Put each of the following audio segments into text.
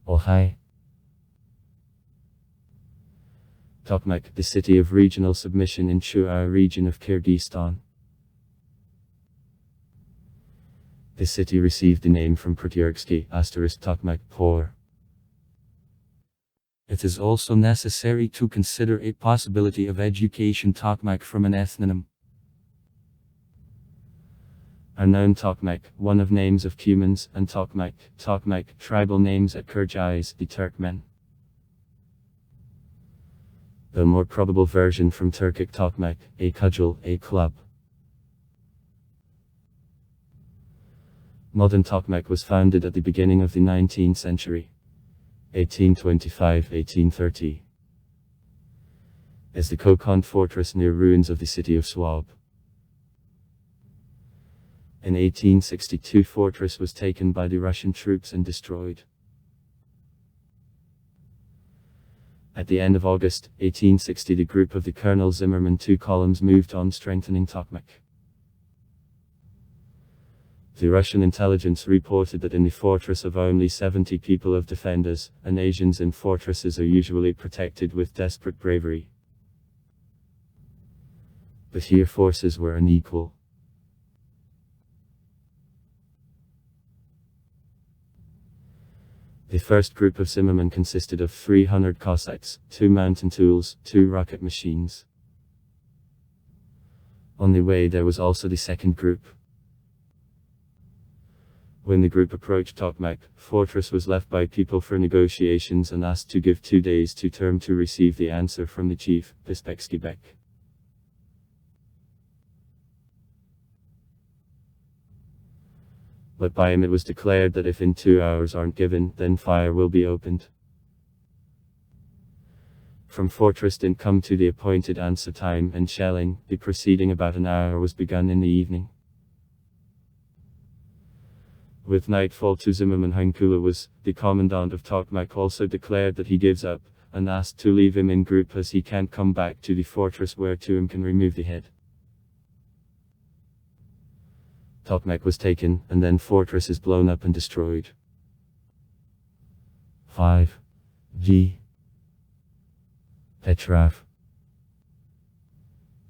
Ohai. Tokmok, the city of regional submission in Chuai region of Kyrgyzstan. The city received the name from Protyurksky *Tokmok Por. It is also necessary to consider a possibility of education Tokmok from an ethnonym. Are known Tokmok, one of names of Cumans, and Tokmok, tribal names at Kyrgyz, the Turkmen. The more probable version from Turkic Tokmok, a cudgel, a club. Modern Tokmok was founded at the beginning of the 19th century, 1825-1830, as the Kokand fortress near ruins of the city of Swab. In 1862 fortress was taken by the Russian troops and destroyed. At the end of August, 1860 the group of the Colonel Zimmermann 2 columns moved on strengthening Tokmok. The Russian intelligence reported that in the fortress of only 70 people of defenders, and Asians in fortresses are usually protected with desperate bravery. But here forces were unequal. The first group of Zimmermann consisted of 300 Cossacks, 2 mountain tools, 2 rocket machines. On the way there was also the second group. When the group approached Tokmok, fortress was left by people for negotiations and asked to give 2 days to term to receive the answer from the chief, Pispeksky Bek. But by him it was declared that if in 2 hours aren't given, then fire will be opened. From fortress didn't come to the appointed answer time, and shelling, the proceeding about an hour was begun in the evening. With nightfall to Zimmermann Hankula was, the commandant of Tokmok also declared that he gives up, and asked to leave him in group as he can't come back to the fortress where Tuam can remove the head. Tokmok was taken, and then fortress is blown up and destroyed. 5. G. Petrov.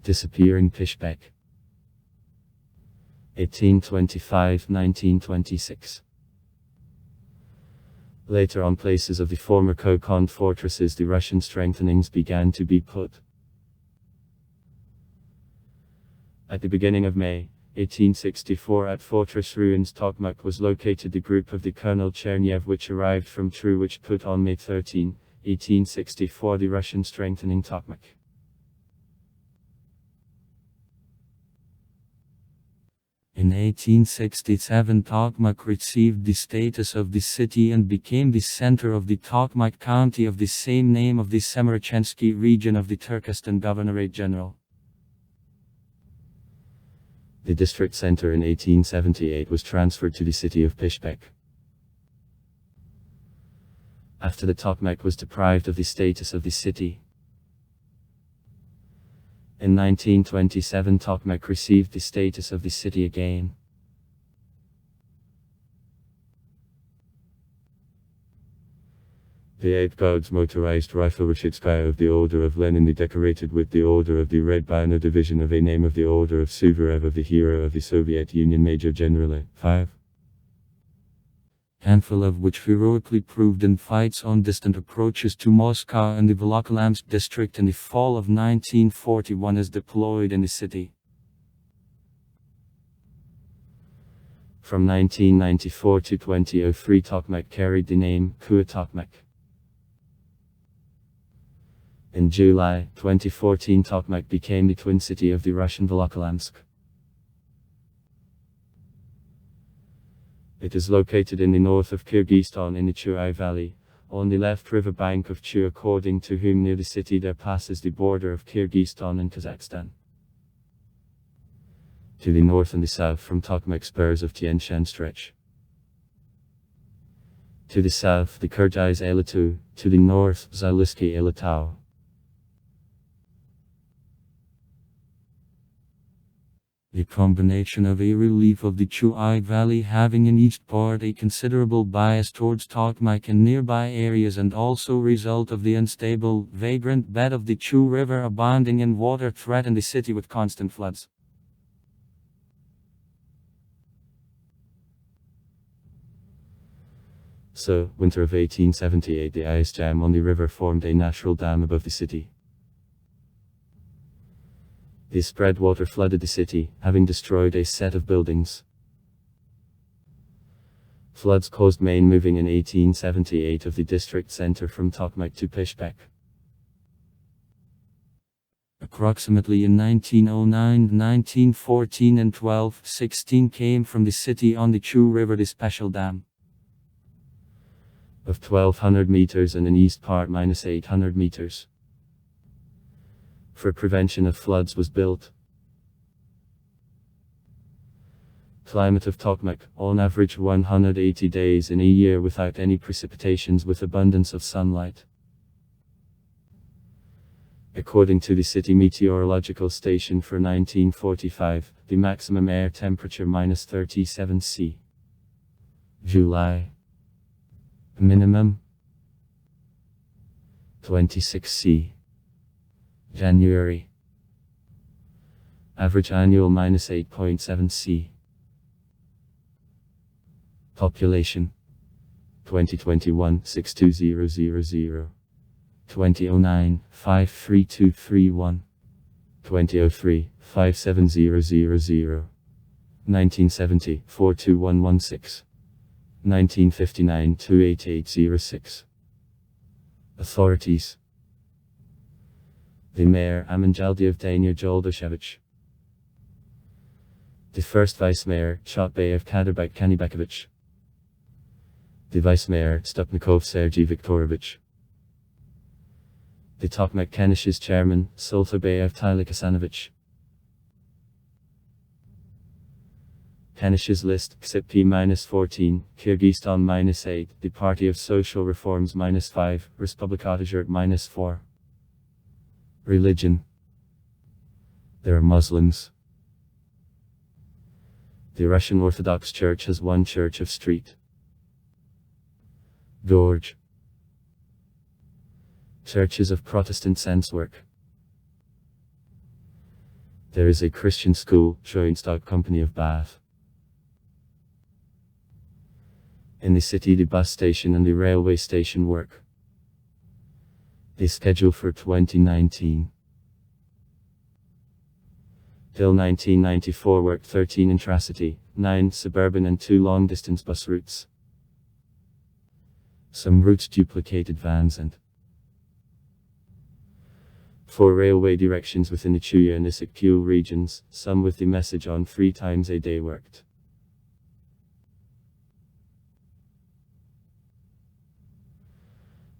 Disappearing Pishbek. 1825-1926. Later on places of the former Kokand fortresses the Russian strengthenings began to be put. At the beginning of May, 1864 at Fortress Ruins Tokmok was located the group of the Colonel Cherniev which arrived from Tru which put on May 13, 1864 the Russian strengthening Tokmok. In 1867 Tokmok received the status of the city and became the center of the Tokmok county of the same name of the Semerchensky region of the Turkestan Governorate General. The district center in 1878 was transferred to the city of Pishbek. After the Tokmok was deprived of the status of the city. In 1927 Tokmok received the status of the city again. The 8th Guards Motorized Rifle Rashidskaya of the Order of Lenin, decorated with the Order of the Red Banner Division of a name of the Order of Suvarev of the Hero of the Soviet Union Major General. 5. Handful of which heroically proved in fights on distant approaches to Moscow and the Volokholamsk district in the fall of 1941 is deployed in the city. From 1994 to 2003 Tokmok carried the name Kua Tokmok. In July 2014 Tokmok became the twin city of the Russian Volokholamsk. It is located in the north of Kyrgyzstan in the Chuai Valley, on the left river bank of Chu, according to whom near the city there passes the border of Kyrgyzstan and Kazakhstan. To the north and the south from Tokmok spurs of Tian Shan stretch. To the south the Kyrgyz Elatu, to the north Zalisky Elatau. The combination of a relief of the Chuai Valley having in each part a considerable bias towards Tokmok and nearby areas, and also result of the unstable, vagrant bed of the Chu River abounding in water threaten the city with constant floods. So, winter of 1878, the ice jam on the river formed a natural dam above the city. The spread water flooded the city, having destroyed a set of buildings. Floods caused main moving in 1878 of the district center from Tokmok to Pishpek. Approximately in 1909, 1914 and 1216 came from the city on the Chu River the special dam of 1200 meters and in east part minus 800 meters. For prevention of floods was built. Climate of Tokmok, on average 180 days in a year without any precipitations with abundance of sunlight. According to the city meteorological station for 1945, the maximum air temperature minus 37 C. July. Minimum 26 C. January. Average annual minus 8.7 C. Population 2021 62000, 2009 53231, 2003 57000, 1970 42116, 1959 28806. Authorities: the Mayor Amanjaldiyev Daniel Joldashevich. The first Vice Mayor Chatbayev Kaderbek Kanibekovich. The Vice Mayor Stupnikov Sergei Viktorovich. The Tokmok Kenish's Chairman Soltabayev Tylik Hasanovich. Kenish's list XIP -14, Kyrgyzstan -8, the Party of Social Reforms -5, Respublikatazhurt -4. Religion: there are Muslims. The Russian Orthodox Church has one church of street. Gorge. Churches of Protestant sense work. There is a Christian school, Joint Company of Bath. In the city the bus station and the railway station work. The schedule for 2019. Till 1994 worked 13 intracity, 9 suburban and 2 long-distance bus routes. Some routes duplicated vans and 4 railway directions within the Chuya and Issyk-Kul regions, some with the message on 3 times a day worked.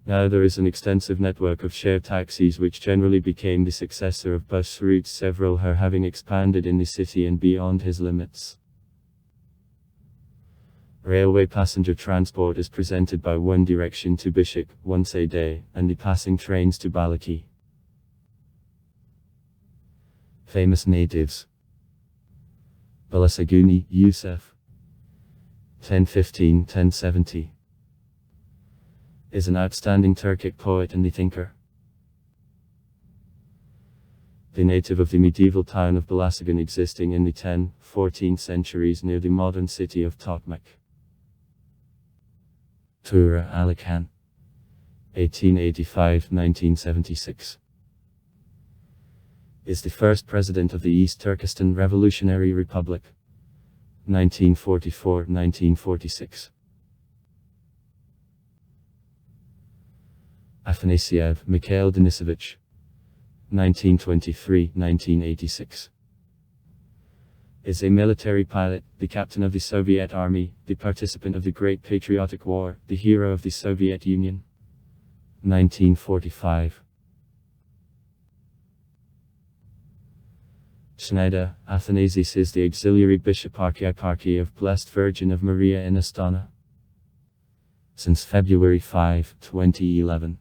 Now there is an extensive network of shared taxis which generally became the successor of bus routes, several are having expanded in the city and beyond his limits. Railway passenger transport is presented by one direction to Bishkek, once a day, and the passing trains to Balaki. Famous natives: Balasaguni, Yusef. 1015-1070. Is an outstanding Turkic poet and thinker. The native of the medieval town of Balasagun existing in the 10th-14th centuries near the modern city of Tokmok. Tura Ali Khan. 1885-1976. Is the first president of the East Turkestan Revolutionary Republic. 1944-1946. Afanasiev Mikhail Denisovich. 1923-1986. Is a military pilot, the captain of the Soviet Army, the participant of the Great Patriotic War, the hero of the Soviet Union. 1945. Schneider Athanasius is the auxiliary bishop archieparchy of Blessed Virgin of Maria in Astana. Since February 5, 2011.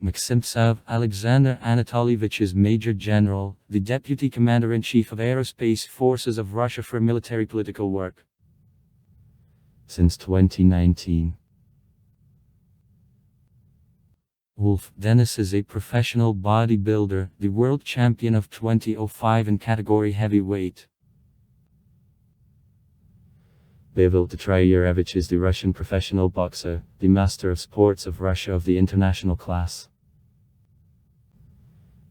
Maximtsev Alexander Anatolievich is Major General, the Deputy Commander-in-Chief of Aerospace Forces of Russia for military political work. Since 2019. Wolf Dennis is a professional bodybuilder, the world champion of 2005 in category heavyweight. Pavel Tatrayurevich is the Russian professional boxer, the master of sports of Russia of the international class.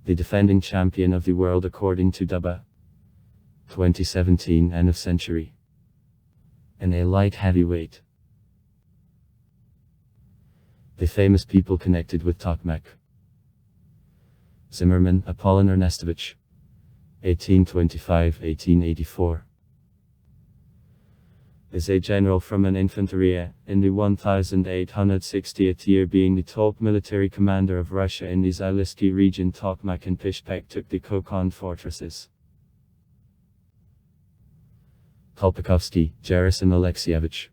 The defending champion of the world according to DUBA 2017 end of century. In a light heavyweight. The famous people connected with Tokmok. Zimmerman Apollon Ernestovich 1825-1884. Is a general from an infanteria, in the 1860th year, being the top military commander of Russia in the Zalysky region. Tokmok and Pishpek took the Kokon fortresses. Kolpakovsky, Gerasim Alexievich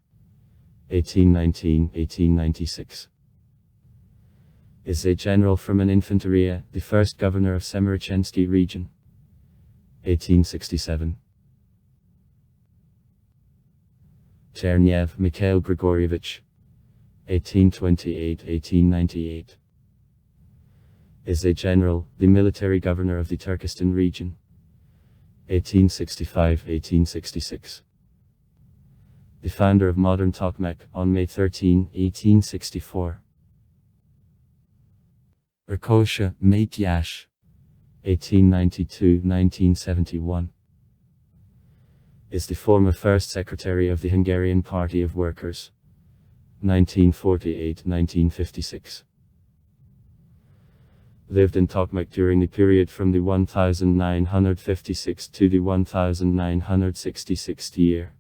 1819-1896. Is a general from an infanteria, the first governor of Semirechensky region. 1867. Cherniev Mikhail Grigorievich 1828-1898. Is a general, the military governor of the Turkestan region. 1865-1866. The founder of modern Tokmok, on May 13, 1864. Erkosha Matyash 1892-1971. Is the former first secretary of the Hungarian Party of Workers. 1948-1956. Lived in Tokmok during the period from the 1956 to the 1966 year.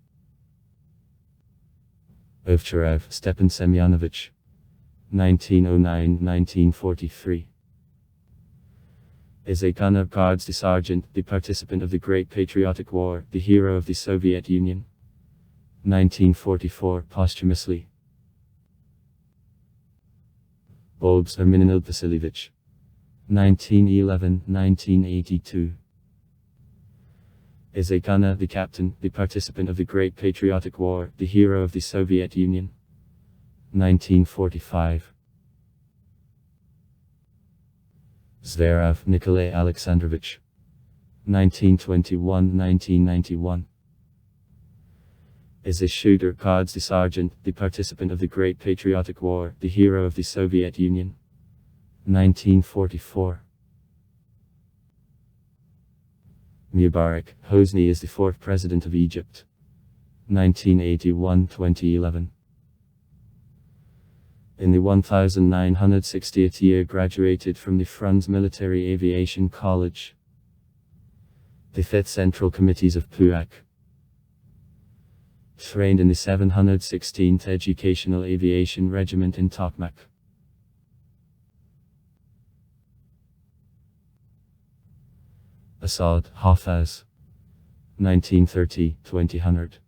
Ovcharev Stepan Semyonovich 1909-1943. Is a gunner, guards the sergeant, the participant of the Great Patriotic War, the hero of the Soviet Union. 1944 posthumously. Bobs Erminil Vasilievich 1911-1982. Is a gunner, the captain, the participant of the Great Patriotic War, the hero of the Soviet Union. 1945. Zverev Nikolay Alexandrovich 1921-1991. Is a shooter, guards the sergeant, the participant of the Great Patriotic War, the hero of the Soviet Union. 1944. Mubarak Hosni is the fourth president of Egypt. 1981-2011. In the 1960th year graduated from the Franz Military Aviation College. The 5th Central Committees of PUAC. Trained in the 716th Educational Aviation Regiment in Tokmok. Assad Hafez 1930-2000.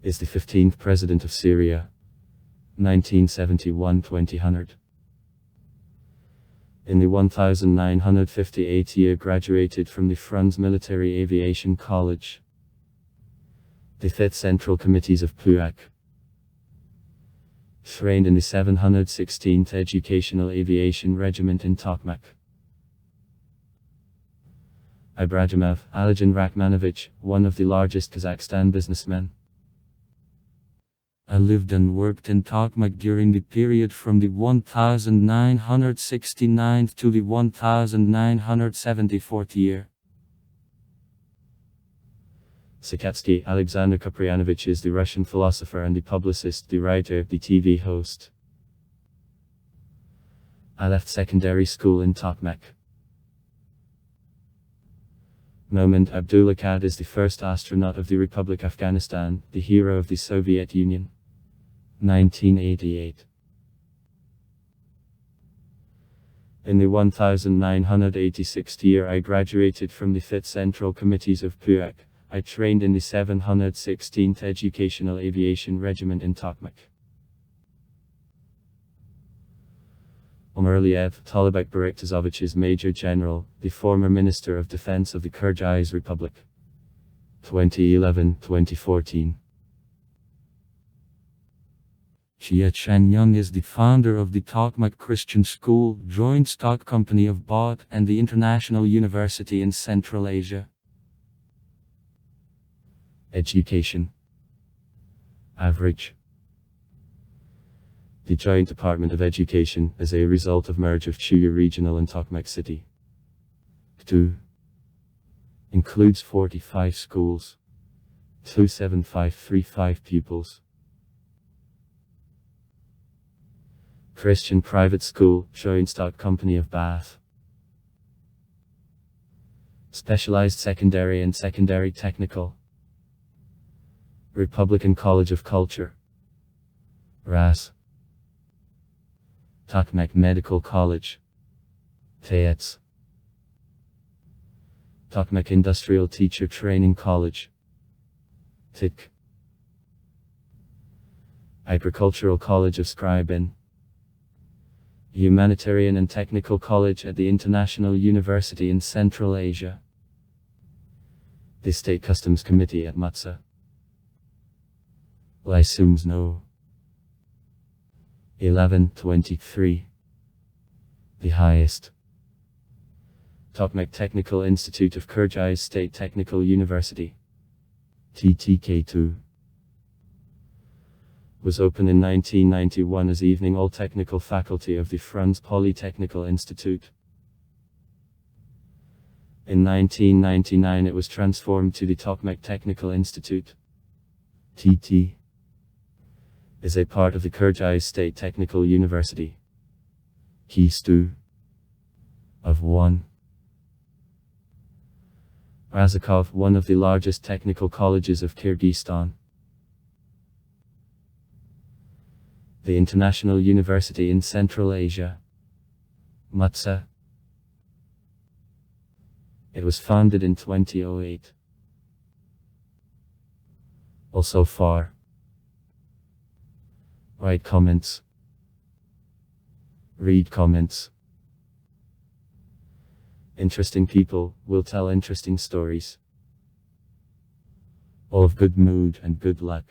Is the 15th President of Syria. 1971-2000. In the 1958 year graduated from the Franz Military Aviation College. The 5th Central Committees of PUAC. Trained in the 716th Educational Aviation Regiment in Tokmok. Ibragimov Alijan Rakhmanovich, one of the largest Kazakhstan businessmen. I lived and worked in Tokmok during the period from the 1969th to the 1974th year. Sakatsky Alexander Kuprianovich is the Russian philosopher and the publicist, the writer, the TV host. I left secondary school in Tokmok. Moment Abdulakhad is the first astronaut of the Republic of Afghanistan, the hero of the Soviet Union. 1988. In the 1986th year I graduated from the 5th Central Committees of PUAC. I trained in the 716th Educational Aviation Regiment in Tokmok. Umarliyev Talibek Bariktazovich is Major General, the former Minister of Defense of the Kyrgyz Republic. 2011-2014. Jia Chanyang is the founder of the Tokmok Christian School, joint stock company of BOT and the International University in Central Asia. Education. Average. The Joint Department of Education is a result of merge of Chuya Regional and Tokmak City. 2. Includes 45 schools. 27535 pupils. Christian Private School, Joint Stock Company of Bath. Specialized Secondary and Secondary Technical. Republican College of Culture. RAS. Tokmak Medical College. TETS. Tokmak Industrial Teacher Training College. TIC. Agricultural College of Scribin. Humanitarian and Technical College at the International University in Central Asia. The State Customs Committee at Matsa. Lyceums No. 1123. The highest. Tokmak Technical Institute of Kyrgyz State Technical University. TTK2. Was opened in 1991 as evening all technical faculty of the Franz Polytechnical Institute. In 1999 it was transformed to the Tokmak Technical Institute. TT. Is a part of the Kyrgyz State Technical University. Keys of 1. Razakov, one of the largest technical colleges of Kyrgyzstan. The International University in Central Asia. Matsa. It was founded in 2008. Also far. Write comments. Read comments. Interesting people will tell interesting stories. All of good mood and good luck.